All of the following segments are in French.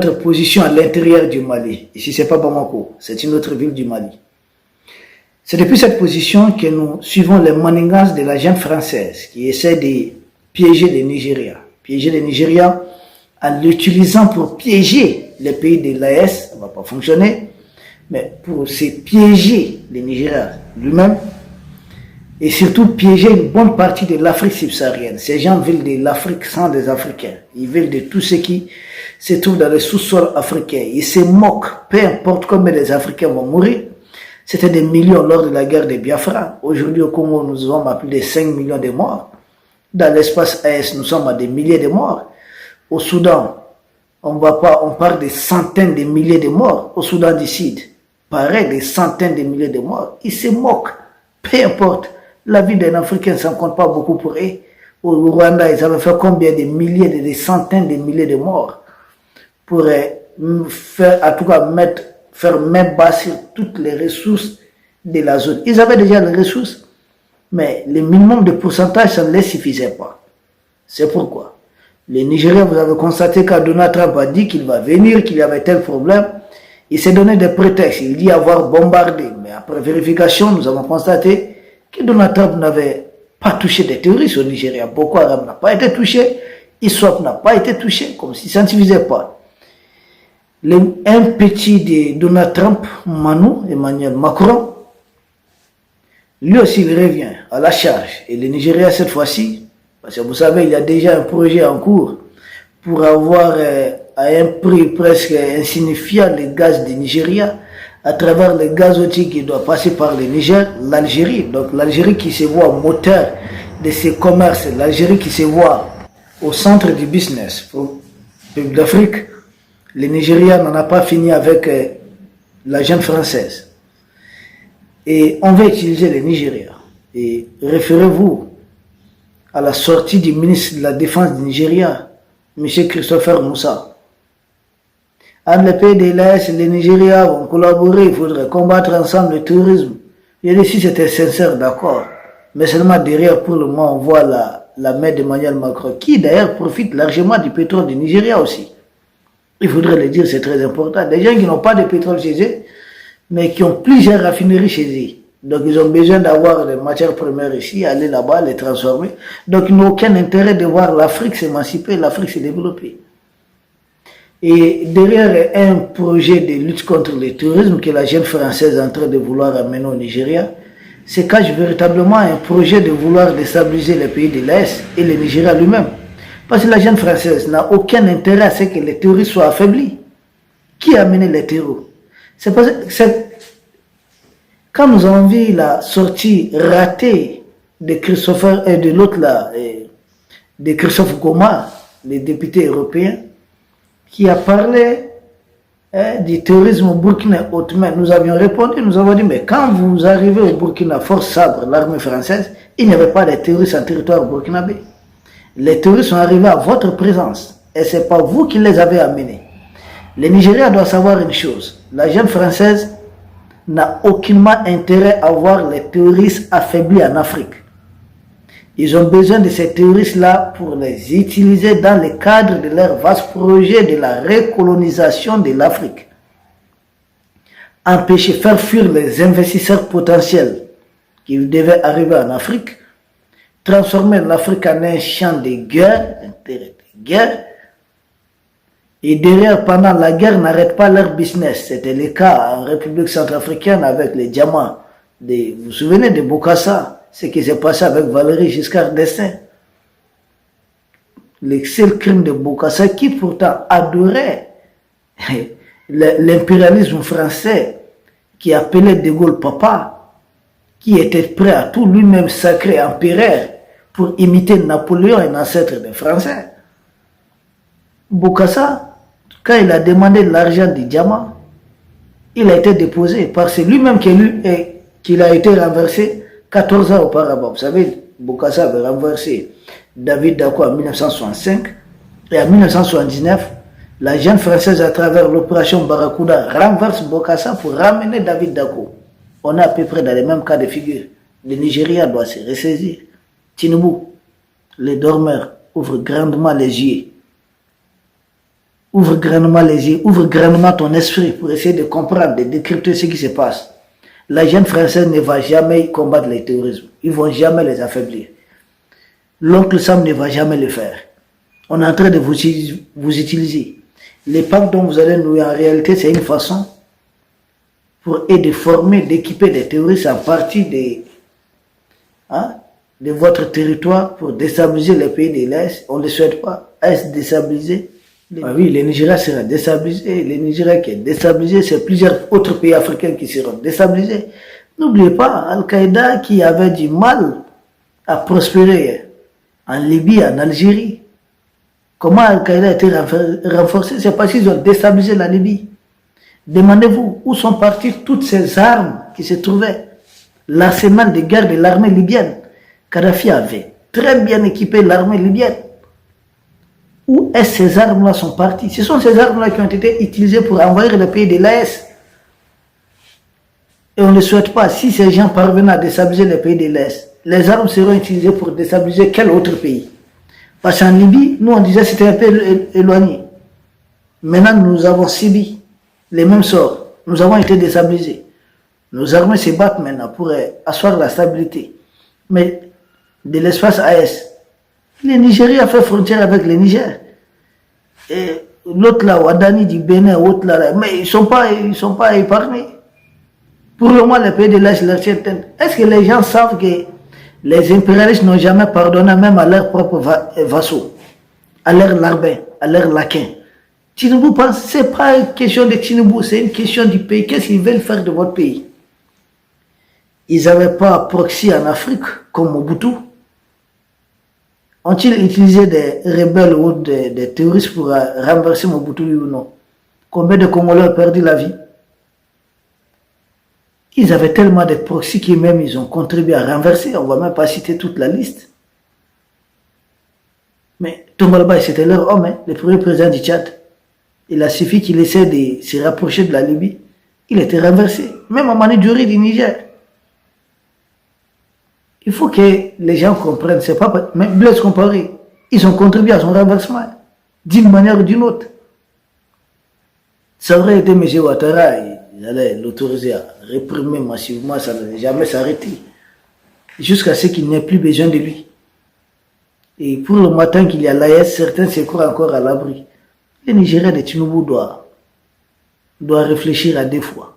notre position à l'intérieur du Mali. Ici, ce n'est pas Bamako, c'est une autre ville du Mali. C'est depuis cette position que nous suivons les manigances de la junte française qui essaie de piéger le Nigeria. Piéger le Nigeria en l'utilisant pour piéger les pays de l'AES, ça ne va pas fonctionner, mais pour se piéger le Nigeria lui-même et surtout piéger une bonne partie de l'Afrique subsaharienne. Ces gens veulent de l'Afrique sans des Africains. Ils veulent de tout ce qui se trouve dans le sous-sol africain. Ils se moquent, peu importe combien les Africains vont mourir. C'était des millions lors de la guerre de Biafra. Aujourd'hui au Congo, nous avons à plus de 5 millions de morts. Dans l'espace AES, nous sommes à des milliers de morts. Au Soudan, on parle de centaines de milliers de morts. Au Soudan du Sud, pareil, des centaines de milliers de morts. Ils se moquent, peu importe. La vie d'un Africain, ça ne compte pas beaucoup pour eux. Au Rwanda, ils avaient fait combien de milliers, de centaines de milliers de morts pour faire, en tout cas, faire main basse sur toutes les ressources de la zone. Ils avaient déjà les ressources, mais le minimum de pourcentage, ça ne les suffisait pas. C'est pourquoi le Nigeria, vous avez constaté quand Donald Trump a dit qu'il va venir, qu'il y avait tel problème, il s'est donné des prétextes. Il dit avoir bombardé, mais après vérification, nous avons constaté que Donald Trump n'avait pas touché des terroristes au Nigeria. Boko Haram n'a pas été touché, ISWAP n'a pas été touché, comme si ça ne suffisait pas. Un petit de Donald Trump, Emmanuel Macron, lui aussi il revient à la charge. Et le Nigeria cette fois-ci, parce que vous savez, il y a déjà un projet en cours pour avoir à un prix presque insignifiant le gaz du Nigeria à travers le gazotier qui doit passer par le Niger, l'Algérie. Donc l'Algérie qui se voit moteur de ces commerces, l'Algérie qui se voit au centre du business pour le peuple d'Afrique. Le Nigeria n'en a pas fini avec la junte française. Et on va utiliser le Nigeria. Et référez-vous à la sortie du ministre de la Défense du Nigeria, M. Christopher Moussa. Entre les pays de l'Est et le Nigeria vont collaborer, il faudrait combattre ensemble le terrorisme. Et ici c'était sincère, d'accord. Mais seulement derrière, pour le moment, on voit la main d'Emmanuel Macron, qui d'ailleurs profite largement du pétrole du Nigeria aussi. Il faudrait le dire, c'est très important. Des gens qui n'ont pas de pétrole chez eux, mais qui ont plusieurs raffineries chez eux. Donc ils ont besoin d'avoir des matières premières ici, aller là-bas, les transformer. Donc ils n'ont aucun intérêt de voir l'Afrique s'émanciper, l'Afrique se développer. Et derrière un projet de lutte contre le terrorisme que la junte française est en train de vouloir amener au Nigeria, se cache véritablement un projet de vouloir déstabiliser les pays de l'Est et le Nigeria lui-même. Parce que la junte française n'a aucun intérêt à ce que les terroristes soient affaiblis. Qui a mené les terroristes? C'est parce que quand nous avons vu la sortie ratée de Christopher et de l'autre là, de Christophe Goma, le député européen, qui a parlé du terrorisme au Burkina hautement, nous avions répondu, nous avons dit, mais quand vous arrivez au Burkina, force sabre, l'armée française, il n'y avait pas de terroristes en territoire burkinabé. Les terroristes sont arrivés à votre présence et ce n'est pas vous qui les avez amenés. Le Nigeria doit savoir une chose, la junte française n'a aucunement intérêt à voir les terroristes affaiblis en Afrique. Ils ont besoin de ces terroristes-là pour les utiliser dans le cadre de leur vaste projet de la recolonisation de l'Afrique. Empêcher, faire fuir les investisseurs potentiels qui devaient arriver en Afrique, transformer l'Afrique en un champ de guerre, et derrière, pendant la guerre, n'arrêtent pas leur business. C'était le cas en République centrafricaine avec les diamants. Vous vous souvenez de Bokassa? Ce qui s'est passé avec Valéry Giscard d'Estaing. Le seul crime de Bokassa qui pourtant adorait l'impérialisme français, qui appelait De Gaulle papa, qui était prêt à tout lui-même sacré empereur pour imiter Napoléon, un ancêtre des Français. Bokassa, quand il a demandé l'argent du diamant, il a été déposé parce que lui-même qu'il a été renversé 14 ans auparavant. Vous savez, Bokassa avait renversé David Dacko en 1965 et en 1979, la junte française à travers l'opération Barracuda renverse Bokassa pour ramener David Dacko. On est à peu près dans les mêmes cas de figure. Le Nigeria doit se ressaisir. Tinubu, les dormeurs, ouvrent grandement les yeux. ouvre grandement les yeux, ouvre grandement ton esprit pour essayer de comprendre, de décrypter ce qui se passe. La jeune française ne va jamais combattre le terrorisme. Ils ne vont jamais les affaiblir. L'oncle Sam ne va jamais le faire. On est en train de vous utiliser. Les packs dont vous allez nouer, en réalité, c'est une façon pour aider, former, d'équiper des terroristes en partie de votre territoire pour déstabiliser les pays de l'Est. On ne le souhaite pas. Est-ce déstabiliser? Oui, le Nigeria sera déstabilisé. Le Nigeria qui est déstabilisé, c'est plusieurs autres pays africains qui seront déstabilisés. N'oubliez pas, Al-Qaïda qui avait du mal à prospérer en Libye, en Algérie. Comment Al-Qaïda a été renforcé? C'est parce qu'ils ont déstabilisé la Libye. Demandez-vous où sont parties toutes ces armes qui se trouvaient. L'arsenal de guerre de l'armée libyenne. Kadhafi avait très bien équipé l'armée libyenne. Où est-ce que ces armes-là sont parties? Ce sont ces armes-là qui ont été utilisées pour envahir le pays de l'Est. Et on ne souhaite pas, si ces gens parvenaient à déstabiliser le pays de l'Est, les armes seront utilisées pour déstabiliser quel autre pays? Parce qu'en Libye, nous on disait que c'était un peu éloigné. Maintenant, nous avons subi les mêmes sorts. Nous avons été déstabilisés. Nos armées se battent maintenant pour asseoir la stabilité. Mais de l'espace AS, le Nigeria fait frontière avec le Niger. Et l'autre là, Ouadani du Bénin, l'autre là, mais ils ne sont pas épargnés. Pour le moment, les pays de l'Est leur tiennent tête. Est-ce que les gens savent que les impérialistes n'ont jamais pardonné même à leurs propres vassaux, à leurs larbins, à leurs laquins? Tinubu pense, ce n'est pas une question de Tinubu, c'est une question du pays. Qu'est-ce qu'ils veulent faire de votre pays? Ils n'avaient pas proxy en Afrique comme Mobutu. Ont-ils utilisé des rebelles ou des terroristes pour renverser Mobutu, oui ou non? Combien de Congolais ont perdu la vie? Ils avaient tellement de proxys qu'eux-mêmes ils ont contribué à renverser. On ne va même pas citer toute la liste. Mais Tombalba, c'était leur homme, hein, le premier président du Tchad. Il a suffi qu'il essaie de se rapprocher de la Libye. Il était renversé. Même à Mani Djouri du Niger. Il faut que les gens comprennent. C'est pas même Blaise Compaoré. Ils ont contribué à son renversement. D'une manière ou d'une autre. Ça aurait été M. Ouattara. Ils allaient l'autoriser à réprimer massivement. Ça n'allait jamais s'arrêter. Jusqu'à ce qu'il n'ait plus besoin de lui. Et pour le matin qu'il y a l'AES, certains se croient encore à l'abri. Le Nigeria de Tinubu doit réfléchir à deux fois.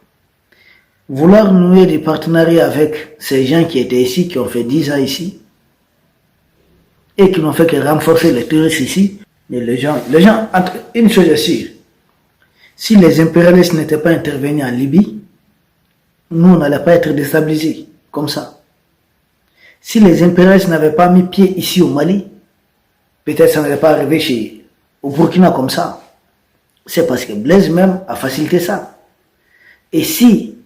Vouloir nouer des partenariats avec ces gens qui étaient ici, qui ont fait 10 ans ici, et qui n'ont fait que renforcer les terroristes ici, mais les gens, une chose est sûre, si les impérialistes n'étaient pas intervenus en Libye, nous, on n'allait pas être déstabilisés, comme ça. Si les impérialistes n'avaient pas mis pied ici au Mali, peut-être ça n'allait pas arriver au Burkina comme ça. C'est parce que Blaise même a facilité ça. Et si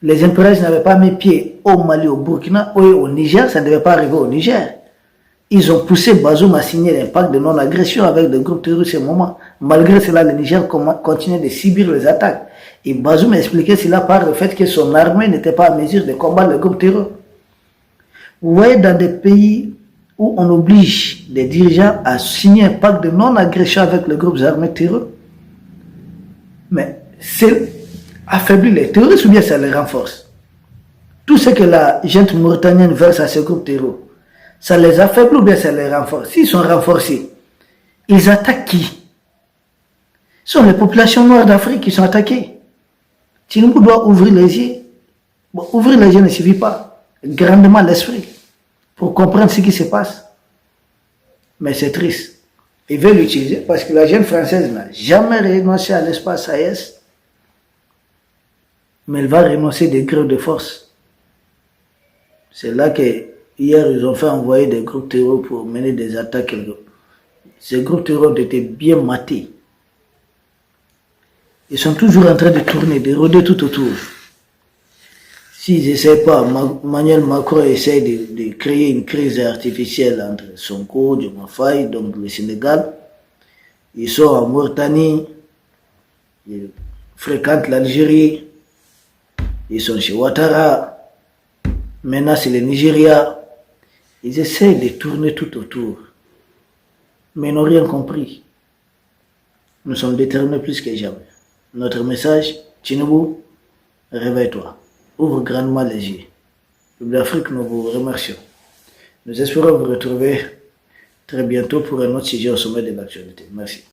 les impérialistes n'avaient pas mis pied au Mali, au Burkina ou au Niger, ça ne devait pas arriver au Niger. Ils ont poussé Bazoum à signer l'impact de non-agression avec des groupes terroristes à ce moment. Malgré cela, le Niger continuait de subir les attaques. Et Bazoum expliquait cela par le fait que son armée n'était pas en mesure de combattre les groupes terroristes. Vous voyez, dans des pays où on oblige les dirigeants à signer un pacte de non-agression avec les groupes armés terroristes, mais c'est affaiblir les terroristes ou bien ça les renforce? Tout ce que la junte mauritanienne verse à ces groupes terroristes, ça les affaiblit ou bien ça les renforce? S'ils sont renforcés, ils attaquent qui? Ce sont les populations noires d'Afrique qui sont attaquées. Tinubu doit ouvrir les yeux. Bon, ouvrir les yeux ne suffit pas. Grandement l'esprit pour comprendre ce qui se passe. Mais c'est triste. Ils veulent l'utiliser parce que la jeune française n'a jamais renoncé à l'espace AES. Mais elle va renoncer des grèves de force. C'est là que hier ils ont fait envoyer des groupes terroristes pour mener des attaques. Ces groupes terroristes étaient bien matés. Ils sont toujours en train de tourner, de rôder tout autour. S'ils n'essaient pas, Emmanuel Macron essaie de créer une crise artificielle entre Sonko, Diomaye Faye, donc le Sénégal. Ils sont en Mauritanie, ils fréquentent l'Algérie, ils sont chez Ouattara, maintenant c'est le Nigeria. Ils essaient de tourner tout autour, mais ils n'ont rien compris. nous sommes déterminés plus que jamais. Notre message, Tinubu, réveille-toi, ouvre grandement les yeux. Peuple d'Afrique, nous vous remercions. Nous espérons vous retrouver très bientôt pour un autre sujet au sommet de l'actualité. Merci.